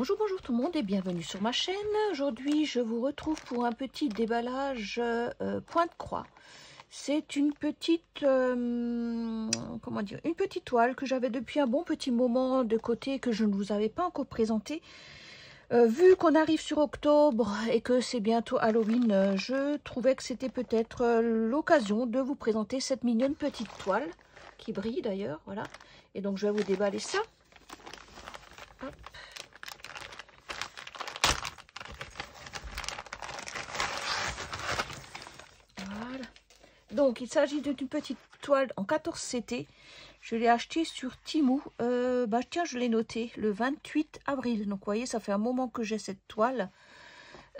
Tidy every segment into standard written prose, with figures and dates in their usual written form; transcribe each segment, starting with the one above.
Bonjour, bonjour tout le monde et bienvenue sur ma chaîne. Aujourd'hui, je vous retrouve pour un petit déballage pointe-croix. C'est une petite, comment dire, une petite toile que j'avais depuis un bon petit moment de côté que je ne vous avais pas encore présentée. Vu qu'on arrive sur octobre et que c'est bientôt Halloween, je trouvais que c'était peut-être l'occasion de vous présenter cette mignonne petite toile qui brille d'ailleurs, voilà. Et donc je vais vous déballer ça. Hop. Donc, il s'agit d'une petite toile en 14 CT. Je l'ai achetée sur Temu. Tiens, je l'ai noté le 28 avril. Donc, vous voyez, ça fait un moment que j'ai cette toile.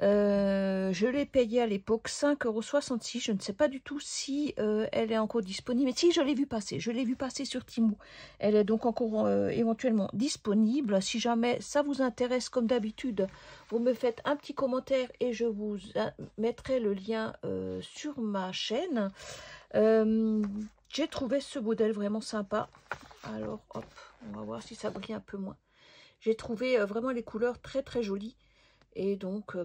Je l'ai payée à l'époque 5,66 €. Je ne sais pas du tout si elle est encore disponible. Mais si, je l'ai vue passer. Je l'ai vue passer sur Temu. Elle est donc encore éventuellement disponible. Si jamais ça vous intéresse, comme d'habitude, vous me faites un petit commentaire et je vous mettrai le lien sur ma chaîne. J'ai trouvé ce modèle vraiment sympa. Alors, hop, on va voir si ça brille un peu moins. J'ai trouvé vraiment les couleurs très très jolies. Et donc,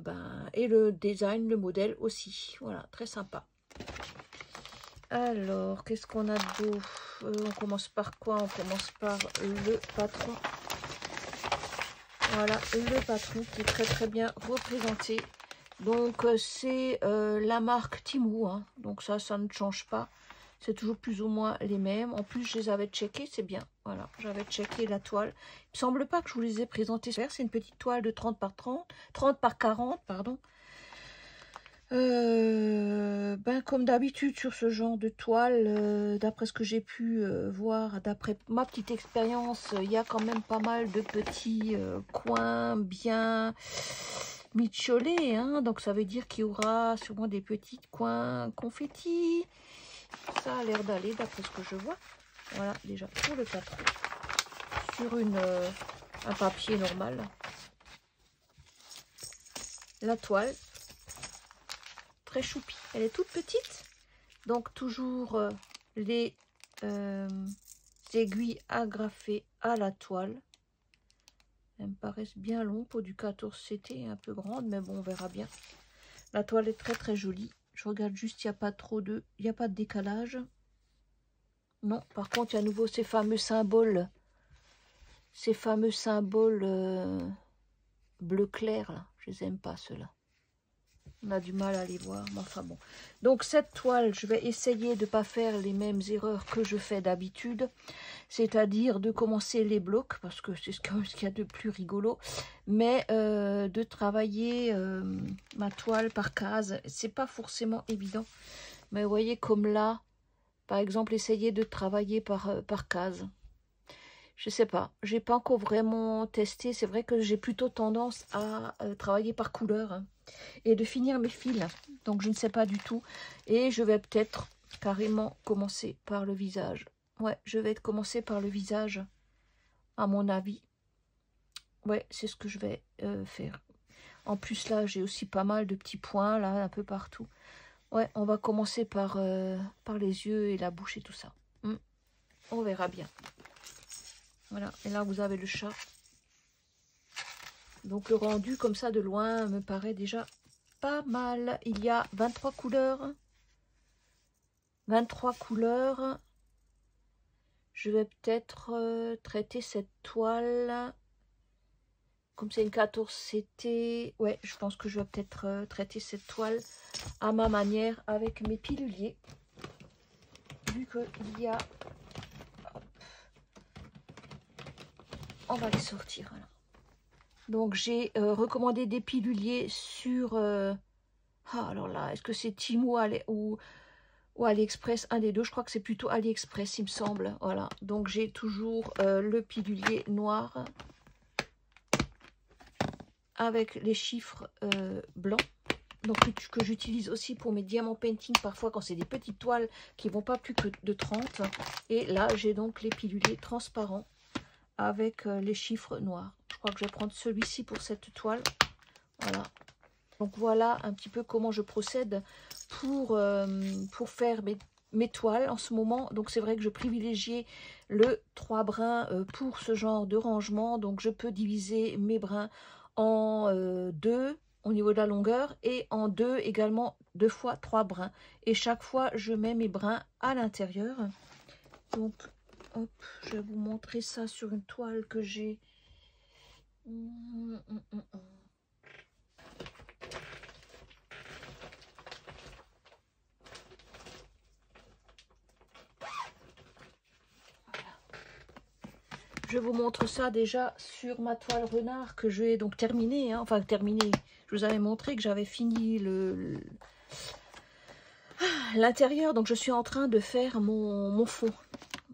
et le design, le modèle aussi. Voilà, très sympa. Alors, qu'est-ce qu'on a d'autre? On commence par quoi? On commence par le patron. Voilà, le patron qui est très très bien représenté. Donc, c'est la marque Temu. Hein. Donc ça ne change pas. C'est toujours plus ou moins les mêmes. En plus, je les avais checkés, c'est bien. Voilà, j'avais checké la toile. Il me semble pas que je vous les ai présentés. C'est une petite toile de 30 par 40, pardon. Comme d'habitude sur ce genre de toile, d'après ce que j'ai pu voir, d'après ma petite expérience, il y a quand même pas mal de petits coins bien micholés. Hein. Donc ça veut dire qu'il y aura sûrement des petits coins confettis. Ça a l'air d'aller d'après ce que je vois. Voilà, déjà pour le patron. Sur un papier normal. La toile. Très choupie. Elle est toute petite. Donc toujours les aiguilles agrafées à la toile. Elles me paraissent bien longues pour du 14 CT, un peu grande, mais bon, on verra bien. La toile est très très jolie. Je regarde juste, il n'y a pas trop de... Il n'y a pas de décalage. Non, par contre, il y a à nouveau ces fameux symboles. Ces fameux symboles bleu clair, là. Je les aime pas, ceux-là. On a du mal à les voir, mais enfin bon. Donc, cette toile, je vais essayer de ne pas faire les mêmes erreurs que je fais d'habitude. C'est-à-dire de commencer les blocs, parce que c'est quand même ce qu'il y a de plus rigolo. Mais de travailler ma toile par case, c'est pas forcément évident. Mais vous voyez, comme là, par exemple, essayer de travailler par case. Je sais pas, j'ai pas encore vraiment testé. C'est vrai que j'ai plutôt tendance à travailler par couleur hein, et de finir mes fils. Donc je ne sais pas du tout. Et je vais peut-être carrément commencer par le visage. Ouais, je vais commencer par le visage, à mon avis. Ouais, c'est ce que je vais faire. En plus là, j'ai aussi pas mal de petits points là, un peu partout. Ouais, on va commencer par les yeux et la bouche et tout ça. On verra bien. Voilà, et là vous avez le chat. Donc le rendu comme ça de loin me paraît déjà pas mal. Il y a 23 couleurs. 23 couleurs. Je vais peut-être traiter cette toile. Comme c'est une 14 CT. Ouais, je pense que je vais peut-être traiter cette toile à ma manière avec mes piluliers. Vu qu'il y a... On va les sortir alors. Donc j'ai recommandé des piluliers sur... alors là, est-ce que c'est Temu ou AliExpress? Un des deux, je crois que c'est plutôt AliExpress, il me semble. Voilà, donc j'ai toujours le pilulier noir avec les chiffres blancs. Donc que j'utilise aussi pour mes diamants painting parfois quand c'est des petites toiles qui vont pas plus que de 30. Et là, j'ai donc les piluliers transparents avec les chiffres noirs. Je crois que je vais prendre celui-ci pour cette toile. Voilà. Donc voilà un petit peu comment je procède pour faire mes toiles en ce moment. Donc c'est vrai que je privilégiais le 3 brins pour ce genre de rangement. Donc je peux diviser mes brins en 2 au niveau de la longueur et en 2 également 2 fois 3 brins. Et chaque fois je mets mes brins à l'intérieur. Donc hop, je vais vous montrer ça sur une toile que j'ai. Je vous montre ça déjà sur ma toile renard que je vais donc terminer. Hein. Enfin, terminer. Je vous avais montré que j'avais fini l'intérieur. Donc, je suis en train de faire mon fond.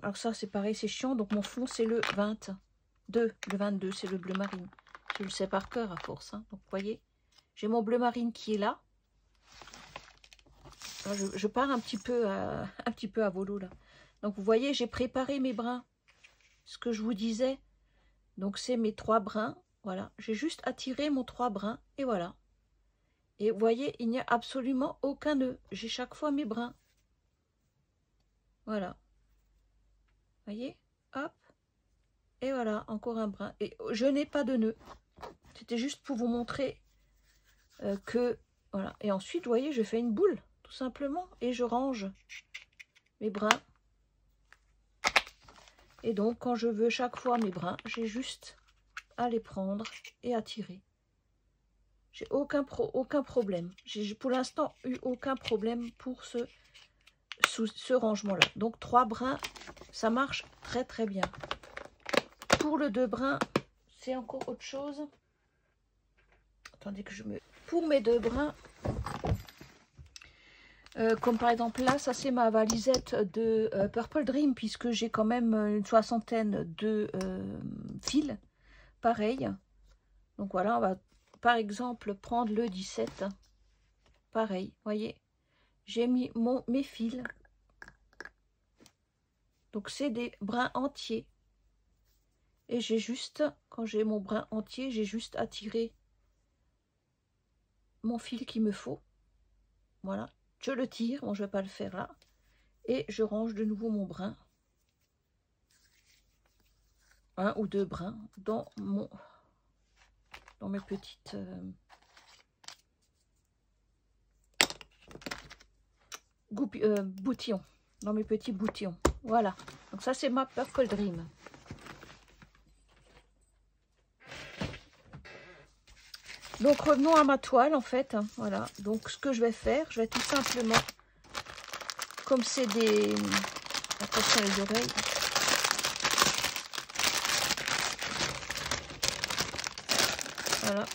Alors ça, c'est pareil, c'est chiant. Donc, mon fond, c'est le 22. Le 22, c'est le bleu marine. Je le sais par cœur à force. Hein. Donc, vous voyez, j'ai mon bleu marine qui est là. Je pars un petit peu à volo, là. Donc, vous voyez, j'ai préparé mes brins. Ce que je vous disais, donc c'est mes 3 brins, voilà, j'ai juste attiré mon 3 brins, et voilà. Et vous voyez, il n'y a absolument aucun nœud, j'ai chaque fois mes brins. Voilà. Vous voyez, hop, et voilà, encore un brin. Et je n'ai pas de nœud, c'était juste pour vous montrer que, voilà. Et ensuite, vous voyez, je fais une boule, tout simplement, et je range mes brins. Et donc, quand je veux chaque fois mes brins, j'ai juste à les prendre et à tirer. J'ai aucun problème. J'ai pour l'instant eu aucun problème pour ce rangement-là. Donc, 3 brins, ça marche très très bien. Pour le 2 brins, c'est encore autre chose. Attendez que je me... Pour mes 2 brins, comme par exemple là, ça c'est ma valisette de Purple Dream, puisque j'ai quand même une 60aine de fils. Pareil. Donc voilà, on va par exemple prendre le 17. Pareil, voyez. J'ai mis mes fils. Donc c'est des brins entiers. Et j'ai juste, quand j'ai mon brin entier, j'ai juste à tirer mon fil qu'il me faut. Voilà. Je le tire, bon je ne vais pas le faire là. Et je range de nouveau mon brin. 1 ou 2 brins dans mes petites boutillons. Dans mes petits boutillons. Voilà. Donc ça c'est ma Purple Dream. Donc revenons à ma toile en fait. Voilà. Donc ce que je vais faire, je vais tout simplement, comme c'est des... Attention les oreilles. Voilà.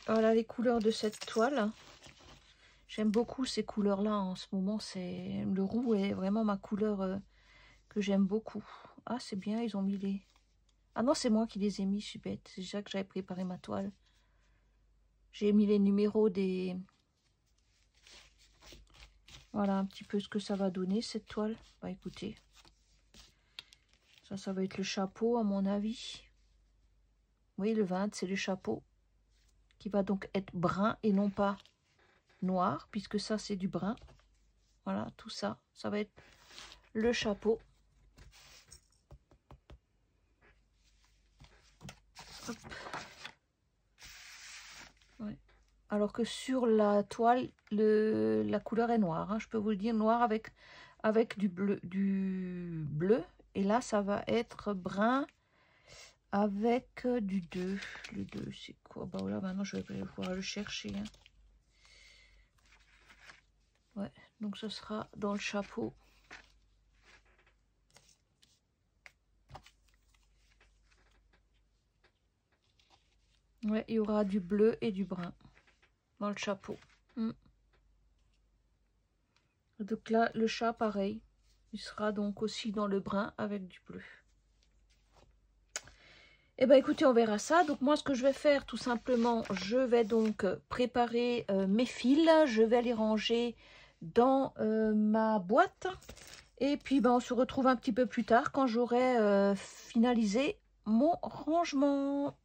Voilà les couleurs de cette toile. J'aime beaucoup ces couleurs-là en ce moment. C'est le roux est vraiment ma couleur que j'aime beaucoup. Ah c'est bien, ils ont mis les... Ah non, c'est moi qui les ai mis, je suis bête. C'est déjà que j'avais préparé ma toile. J'ai mis les numéros des... Voilà un petit peu ce que ça va donner cette toile. Bah écoutez. Ça va être le chapeau à mon avis. Oui, le 20, c'est le chapeau. Qui va donc être brun et non pas noir. Puisque ça, c'est du brun. Voilà, tout ça. Ça va être le chapeau. Hop. Ouais. Alors que sur la toile, la couleur est noire. Hein. Je peux vous le dire, noir avec du bleu. Et là, ça va être brun avec du 2. Le 2, c'est quoi? Bah voilà, maintenant, je vais pouvoir le chercher. Hein. Ouais, donc ce sera dans le chapeau. Ouais, il y aura du bleu et du brun dans le chapeau. Donc là, le chat, pareil. Il sera donc aussi dans le brun avec du bleu. Eh bien, écoutez, on verra ça. Donc, moi, ce que je vais faire, tout simplement, je vais donc préparer mes fils. Je vais les ranger dans ma boîte. Et puis, ben, on se retrouve un petit peu plus tard quand j'aurai finalisé mon rangement.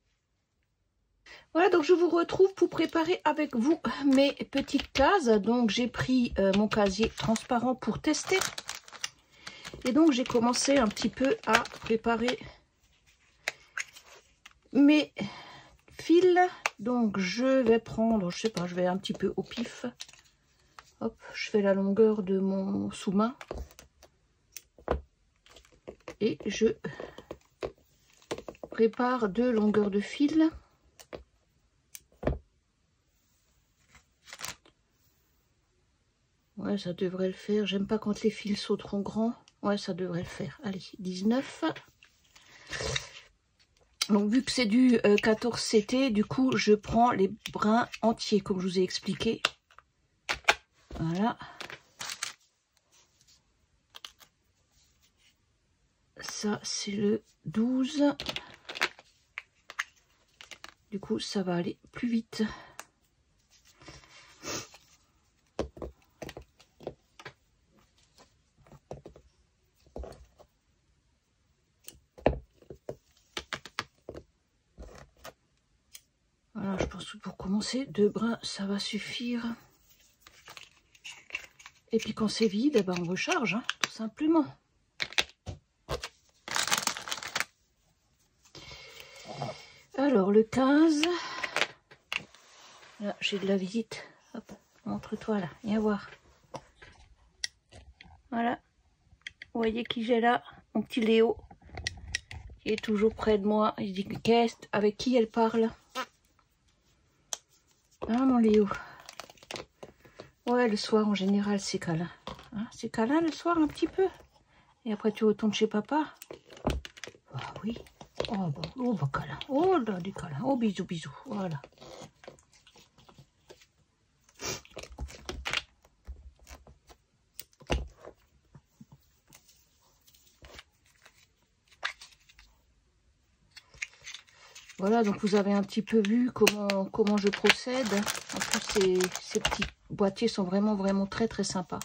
Voilà, donc je vous retrouve pour préparer avec vous mes petites cases. Donc j'ai pris mon casier transparent pour tester. Et donc j'ai commencé un petit peu à préparer mes fils. Donc je vais prendre, je sais pas, je vais un petit peu au pif. Hop, je fais la longueur de mon sous-main. Et je prépare 2 longueurs de fil. Ouais, ça devrait le faire. J'aime pas quand les fils sont trop grands. Ouais, ça devrait le faire. Allez, 19. Donc, vu que c'est du 14 CT, du coup, je prends les brins entiers, comme je vous ai expliqué. Voilà. Ça, c'est le 12. Du coup, ça va aller plus vite. Voilà, je pense que pour commencer, 2 brins, ça va suffire. Et puis quand c'est vide, eh ben on recharge, hein, tout simplement. Alors, le 15. Là, j'ai de la visite. Hop, montre-toi là, viens voir. Voilà. Vous voyez qui j'ai là? Mon petit Léo. Qui est toujours près de moi. Il dit, avec qui elle parle? Ah, mon Léo. Ouais, le soir, en général, c'est câlin. Hein, c'est câlin le soir, un petit peu. Et après, tu retournes chez papa. Ah oui. Oh, bah, câlin. Oh, là, du câlin. Oh, bisous, bisous. Voilà. Voilà, donc vous avez un petit peu vu comment je procède. En plus, ces petits boîtiers sont vraiment très sympas.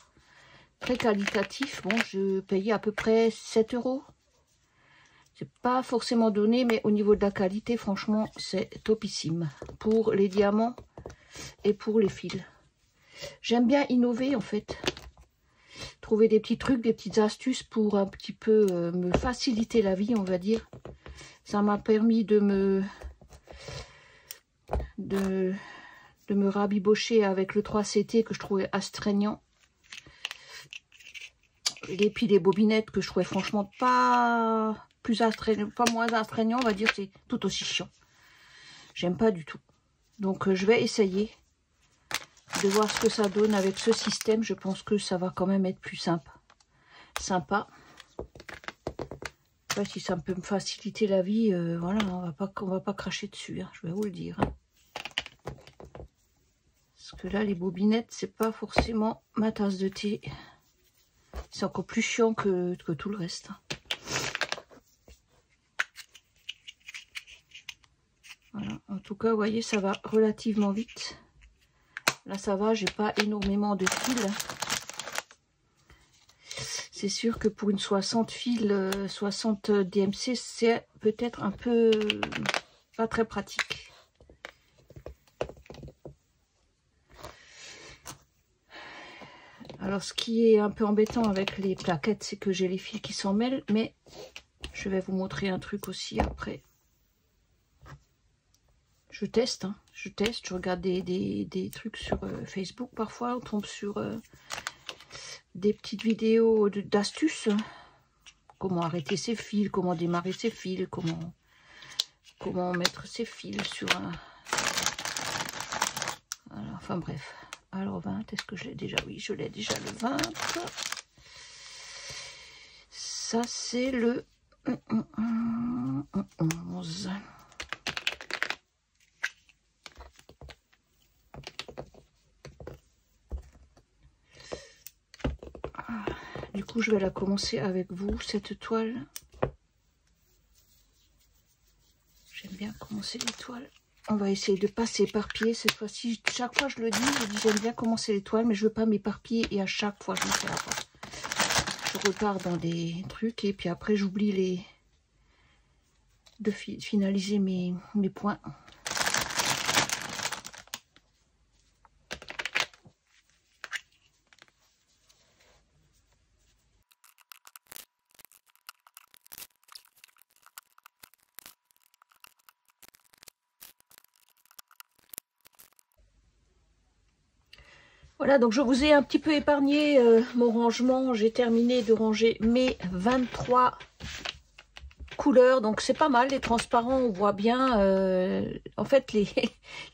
Très qualitatifs. Bon, je payais à peu près 7 €. C'est pas forcément donné, mais au niveau de la qualité, franchement, c'est topissime. Pour les diamants et pour les fils. J'aime bien innover, en fait. Trouver des petits trucs, des petites astuces pour un petit peu me faciliter la vie, on va dire. Ça m'a permis de me rabibocher avec le 3CT que je trouvais astreignant. Et puis les bobinettes que je trouvais franchement pas moins astreignant, on va dire, c'est tout aussi chiant. J'aime pas du tout. Donc je vais essayer de voir ce que ça donne avec ce système. Je pense que ça va quand même être plus sympa. Ouais, si ça peut me faciliter la vie, voilà, on va pas cracher dessus, hein, je vais vous le dire. Hein. Parce que là, les bobinettes, c'est pas forcément ma tasse de thé. C'est encore plus chiant que tout le reste. Voilà, en tout cas, vous voyez, ça va relativement vite. Là, ça va, j'ai pas énormément de fils. C'est sûr que pour une 60 fils, 60 DMC, c'est peut-être un peu pas très pratique. Alors, ce qui est un peu embêtant avec les plaquettes, c'est que j'ai les fils qui s'en mêlent, mais je vais vous montrer un truc aussi après. Je teste, hein, je regarde des trucs sur Facebook parfois, on tombe sur des petites vidéos d'astuces. Comment arrêter ses fils, comment démarrer ses fils, comment mettre ses fils sur un... Voilà, enfin bref. Alors 20, est-ce que je l'ai déjà? Oui, je l'ai déjà le 20. Ça c'est le 11. Du coup, je vais la commencer avec vous, cette toile. J'aime bien commencer les toiles. On va essayer de pas s'éparpiller cette fois-ci. Chaque fois, je le dis, j'aime bien commencer les toiles, mais je veux pas m'éparpiller. Et à chaque fois, je me fais avoir. Je repars dans des trucs et puis après, j'oublie de finaliser mes points. Voilà, donc je vous ai un petit peu épargné mon rangement. J'ai terminé de ranger mes 23 couleurs. Donc c'est pas mal, les transparents, on voit bien en fait les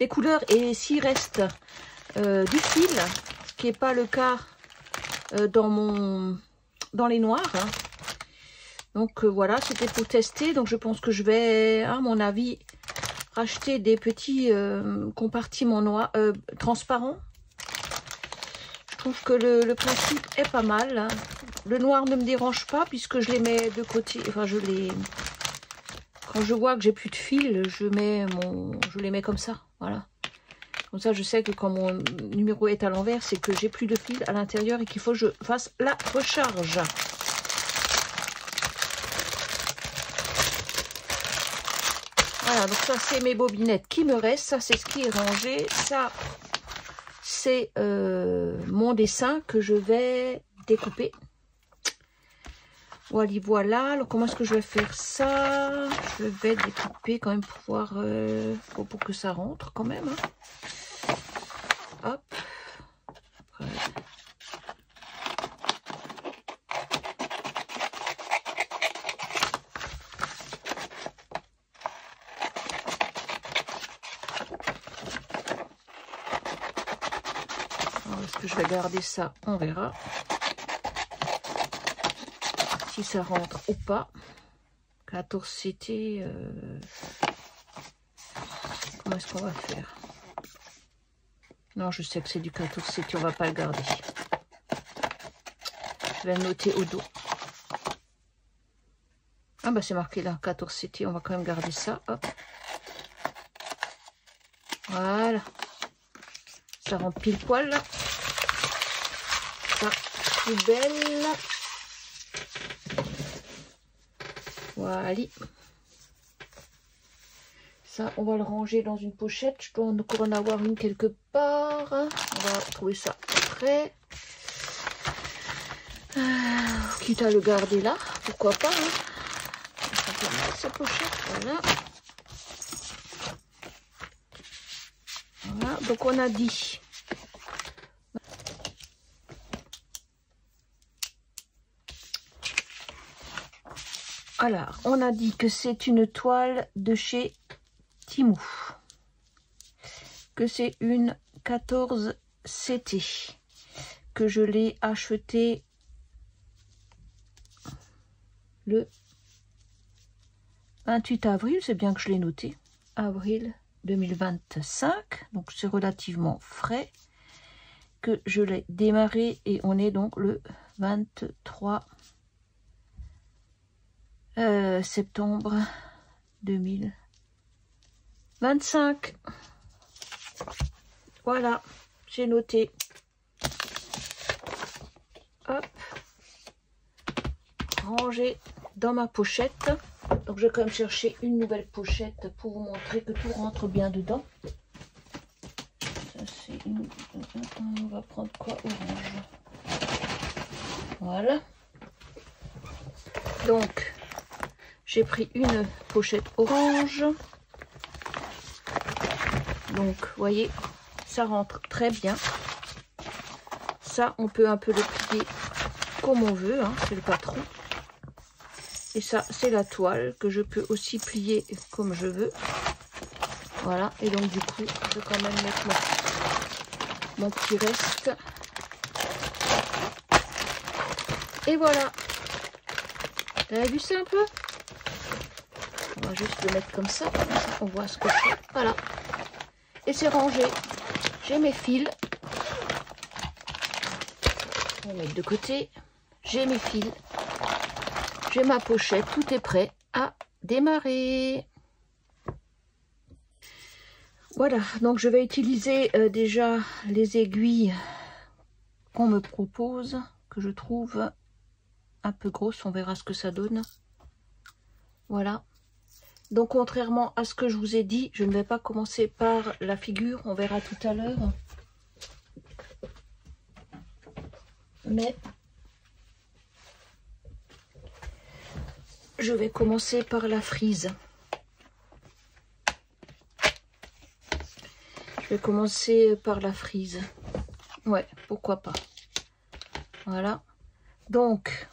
couleurs. Et s'il reste du fil, ce qui n'est pas le cas dans les noirs. Hein. Donc voilà, c'était pour tester. Donc je pense que je vais, à mon avis, racheter des petits compartiments noirs transparents. Je trouve que le principe est pas mal. Hein. Le noir ne me dérange pas puisque je les mets de côté. Enfin, quand je vois que j'ai plus de fil, je les mets comme ça. Voilà. Comme ça, je sais que quand mon numéro est à l'envers, c'est que j'ai plus de fil à l'intérieur et qu'il faut que je fasse la recharge. Voilà, donc ça, c'est mes bobinettes qui me restent. Ça, c'est ce qui est rangé. Ça, c'est mon dessin que je vais découper. Voilà, voilà. Alors, comment est-ce que je vais faire ça? Je vais découper quand même pour voir, pour que ça rentre quand même. Hein. Hop. Après. Est-ce que je vais garder ça? On verra. Si ça rentre ou pas. 14 CT. Comment est-ce qu'on va faire? Non, je sais que c'est du 14 CT, on va pas le garder. Je vais le noter au dos. Ah bah c'est marqué là, 14 CT, on va quand même garder ça. Hop. Voilà. Ça rentre pile poil. Ça, poubelle. Voilà. Ça, on va le ranger dans une pochette. Je dois encore en avoir une quelque part. On va trouver ça après. Quitte à le garder là, pourquoi pas. Hein. Ça fait mal, cette pochette. Voilà. Voilà. Donc on a dit. Alors, on a dit que c'est une toile de chez Temu, que c'est une 14 CT, que je l'ai achetée le 28 avril, c'est bien que je l'ai noté, avril 2025, donc c'est relativement frais, que je l'ai démarré et on est donc le 23 septembre 2025. Voilà, j'ai noté. Hop. Rangé dans ma pochette. Donc je vais quand même chercher une nouvelle pochette pour vous montrer que tout rentre bien dedans. Ça c'est une... On va prendre quoi? Orange. Voilà. Donc j'ai pris une pochette orange. Donc, vous voyez, ça rentre très bien. Ça, on peut un peu le plier comme on veut, hein, c'est le patron. Et ça, c'est la toile que je peux aussi plier comme je veux. Voilà, et donc du coup, je vais quand même mettre mon petit reste. Et voilà. Vous avez vu ça un peu? On va juste le mettre comme ça on voit ce que c'est. Voilà. Et c'est rangé. J'ai mes fils. On va mettre de côté. J'ai mes fils. J'ai ma pochette. Tout est prêt à démarrer. Voilà. Donc je vais utiliser déjà les aiguilles qu'on me propose, que je trouve un peu grosses. On verra ce que ça donne. Voilà. Donc, contrairement à ce que je vous ai dit, je ne vais pas commencer par la figure. On verra tout à l'heure. Mais je vais commencer par la frise. Je vais commencer par la frise. Ouais, pourquoi pas. Voilà. Donc,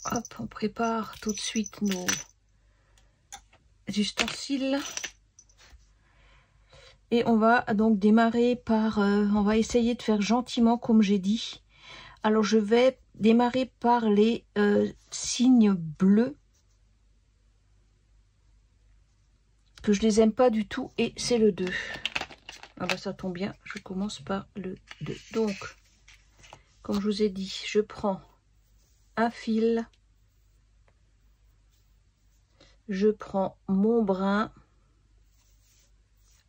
hop, on prépare tout de suite nos ustensiles. Et on va donc démarrer par... on va essayer de faire gentiment comme j'ai dit. Alors, je vais démarrer par les signes bleus. Que je les aime pas du tout. Et c'est le 2. Ah bah ça tombe bien. Je commence par le 2. Donc, comme je vous ai dit, je prends un fil. Je prends mon brin.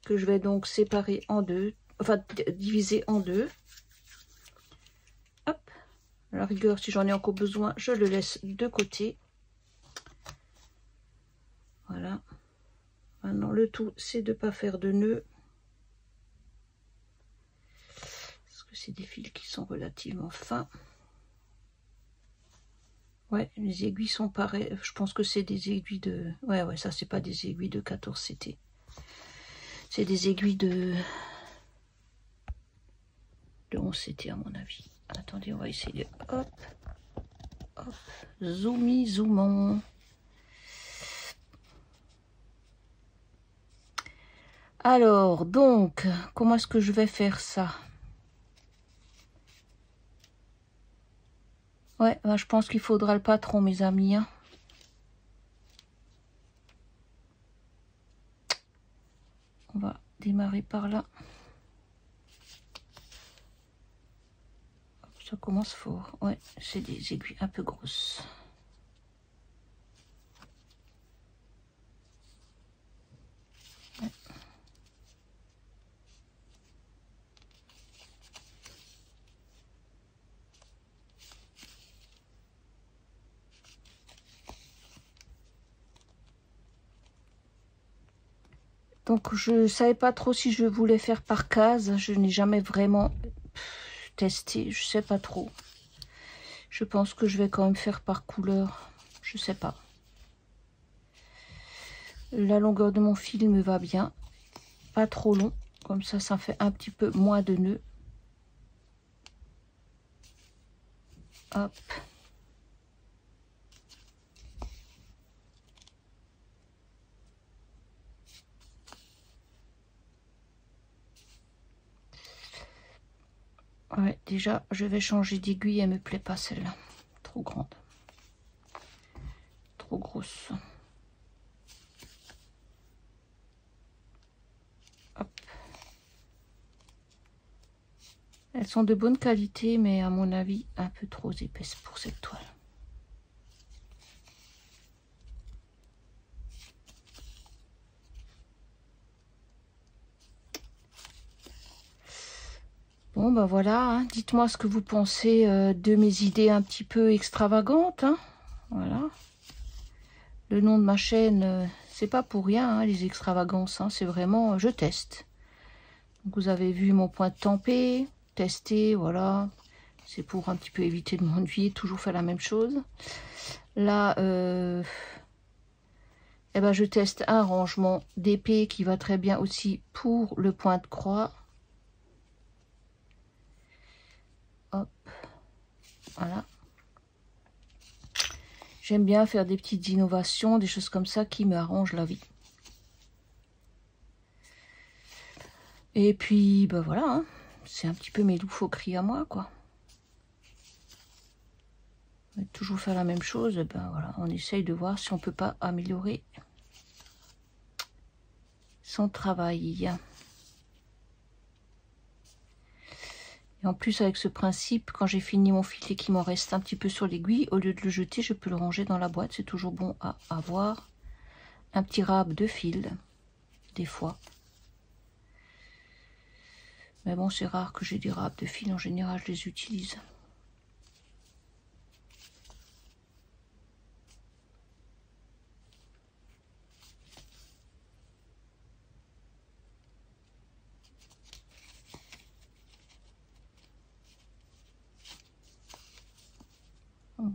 Que je vais donc séparer en deux. Enfin, diviser en deux. Hop. À la rigueur, si j'en ai encore besoin, je le laisse de côté. Voilà. Maintenant, le tout, c'est de ne pas faire de nœud. Parce que c'est des fils qui sont relativement fins. Ouais, les aiguilles sont pareilles. Je pense que c'est des aiguilles de... Ouais, ça, c'est pas des aiguilles de 14 CT. C'est des aiguilles de 11 CT, à mon avis. Attendez, on va essayer de... Hop. Hop. Zoomons. Alors, donc, comment est-ce que je vais faire ça? Ouais, ben, je pense qu'il faudra le patron, mes amis. Hein. On va démarrer par là. Ça commence fort. Ouais, c'est des aiguilles un peu grosses. Ouais. Donc je savais pas trop si je voulais faire par case. Je n'ai jamais vraiment testé. Je sais pas trop. Je pense que je vais quand même faire par couleur. Je sais pas. La longueur de mon fil me va bien. Pas trop long. Comme ça fait un petit peu moins de nœuds. Hop. Ouais, déjà, je vais changer d'aiguille. Elle me plaît pas celle-là. Trop grande. Trop grosse. Hop. Elles sont de bonne qualité, mais à mon avis, un peu trop épaisses pour cette toile. Bon, ben voilà, hein. Dites-moi ce que vous pensez de mes idées un petit peu extravagantes. Hein. Voilà. Le nom de ma chaîne, c'est pas pour rien, hein, les extravagances. Hein. C'est vraiment, je teste. Donc, vous avez vu mon point de tempé, tester, voilà. C'est pour un petit peu éviter de m'ennuyer, toujours faire la même chose. Là, eh ben, je teste un rangement d'épée qui va très bien aussi pour le point de croix. Hop, voilà. J'aime bien faire des petites innovations, des choses comme ça qui me arrangent la vie. Et puis, ben voilà, hein, c'est un petit peu mes loufoqueries à moi, quoi. Toujours faire la même chose, ben voilà, on essaye de voir si on peut pas améliorer son travail. Et en plus, avec ce principe, quand j'ai fini mon fil et qu'il m'en reste un petit peu sur l'aiguille, au lieu de le jeter, je peux le ranger dans la boîte. C'est toujours bon à avoir. Un petit râpe de fil, des fois. Mais bon, c'est rare que j'ai des râpes de fil. En général, je les utilise.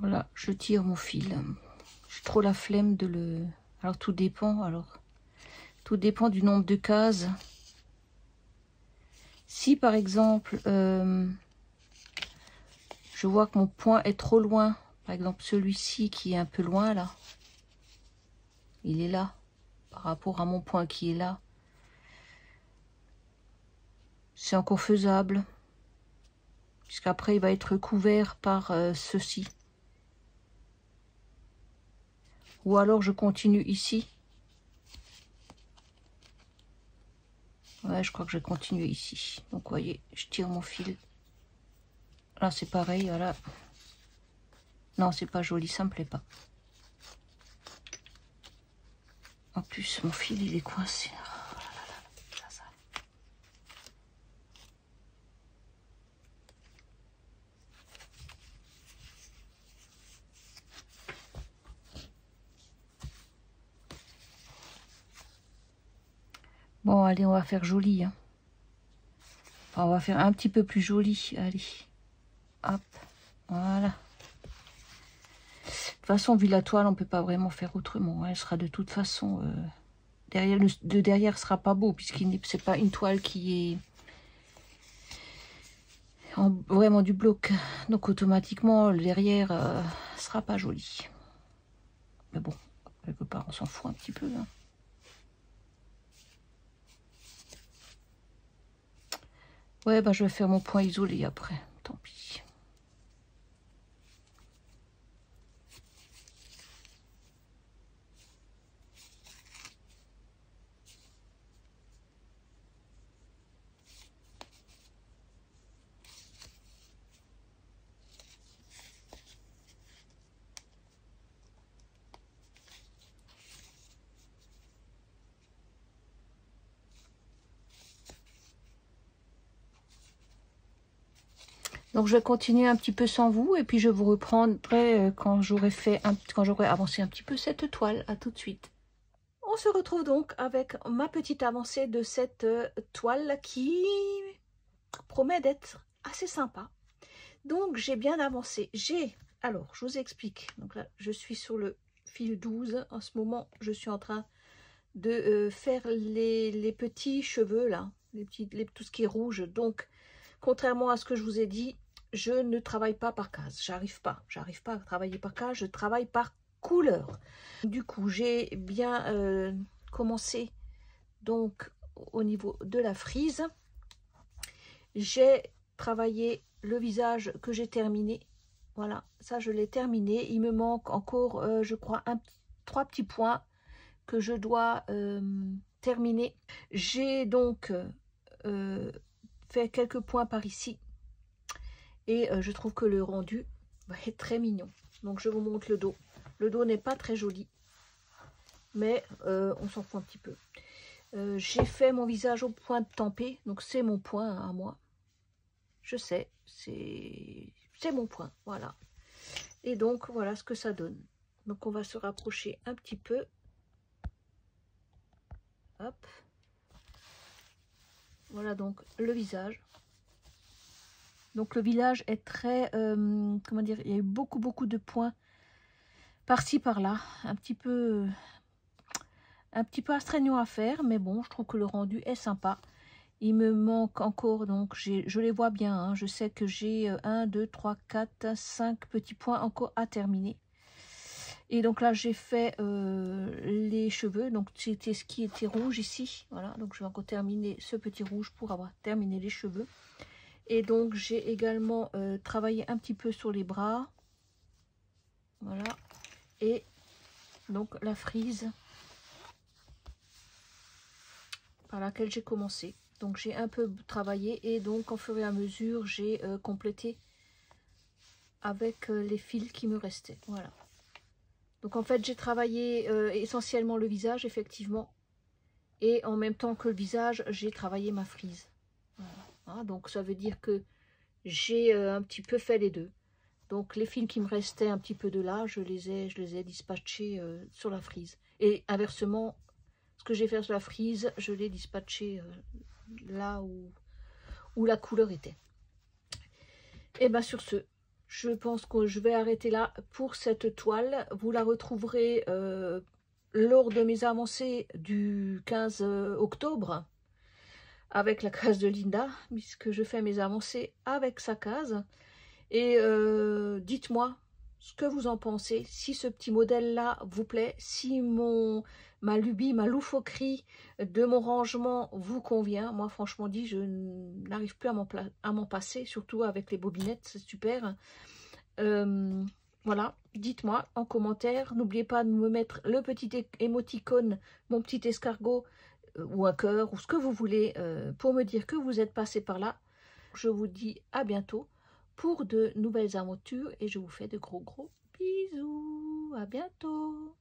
Voilà, je tire mon fil. J'ai trop la flemme de le... Alors, tout dépend. Tout dépend du nombre de cases. si par exemple, je vois que mon point est trop loin, par exemple celui-ci qui est un peu loin là, il est là, par rapport à mon point qui est là, c'est encore faisable, puisqu'après il va être couvert par ceci. Ou alors je continue ici. Ouais, je crois que je vais continuer ici. Donc, vous voyez, je tire mon fil. Là, c'est pareil, voilà. Non, c'est pas joli, ça me plaît pas. En plus, mon fil, il est coincé. Oh là là, ça. Bon, allez, on va faire joli. Hein. Enfin, on va faire un petit peu plus joli. Allez. Hop. Voilà. De toute façon, vu la toile, on peut pas vraiment faire autrement. Elle sera de toute façon... derrière, de derrière sera pas beau, puisqu'il c'est pas une toile qui est vraiment du bloc. Donc, automatiquement, le derrière sera pas joli. Mais bon, quelque part, on s'en fout un petit peu. Hein. Ouais, bah je vais faire mon point isolé après. Tant pis. Donc je vais continuer un petit peu sans vous et puis je vous reprendrai quand j'aurai avancé un petit peu cette toile. À tout de suite. On se retrouve donc avec ma petite avancée de cette toile qui promet d'être assez sympa. Donc j'ai bien avancé. Alors je vous explique. Donc là je suis sur le fil 12. En ce moment je suis en train de faire les petits cheveux là, tout ce qui est rouge. Donc contrairement à ce que je vous ai dit, je ne travaille pas par case. J'arrive pas à travailler par case, je travaille par couleur. Du coup, j'ai bien commencé donc au niveau de la frise. J'ai travaillé le visage que j'ai terminé. Voilà, ça je l'ai terminé. Il me manque encore, je crois, 3 petits points que je dois terminer. J'ai donc fait quelques points par ici. Et je trouve que le rendu va être très mignon. Donc je vous montre le dos. Le dos n'est pas très joli. Mais on s'en fout un petit peu. J'ai fait mon visage au point de tempé. Donc c'est mon point à moi. Je sais, c'est mon point. Voilà. Et donc voilà ce que ça donne. Donc on va se rapprocher un petit peu. Hop. Voilà donc le visage. Donc le visage est très, comment dire, il y a eu beaucoup de points par-ci par-là, un petit peu astreignant à faire, mais bon, je trouve que le rendu est sympa. Il me manque encore, donc je les vois bien, hein, je sais que j'ai 1, 2, 3, 4, 5 petits points encore à terminer. Et donc là, j'ai fait les cheveux, donc c'était ce qui était rouge ici, voilà, donc je vais encore terminer ce petit rouge pour avoir terminé les cheveux. Et donc j'ai également travaillé un petit peu sur les bras, voilà, et donc la frise par laquelle j'ai commencé. Donc j'ai un peu travaillé et donc au fur et à mesure j'ai complété avec les fils qui me restaient. Voilà. Donc en fait j'ai travaillé essentiellement le visage effectivement, et en même temps que le visage j'ai travaillé ma frise. Voilà. Hein, donc ça veut dire que j'ai un petit peu fait les deux. Donc les fils qui me restaient un petit peu de là, je les ai dispatchés sur la frise. Et inversement, ce que j'ai fait sur la frise, je l'ai dispatché là où la couleur était. Et bien sur ce, je pense que je vais arrêter là pour cette toile. Vous la retrouverez lors de mes avancées du 15 octobre. avec la case de Linda, puisque je fais mes avancées avec sa case. Et dites-moi ce que vous en pensez, si ce petit modèle-là vous plaît, si ma lubie, ma loufoquerie de mon rangement vous convient. Moi, franchement dit, je n'arrive plus à m'en passer, surtout avec les bobinettes, c'est super. Voilà, dites-moi en commentaire. N'oubliez pas de me mettre le petit émoticône, mon petit escargot, ou un cœur, ou ce que vous voulez, pour me dire que vous êtes passé par là. Je vous dis à bientôt pour de nouvelles aventures et je vous fais de gros bisous. À bientôt.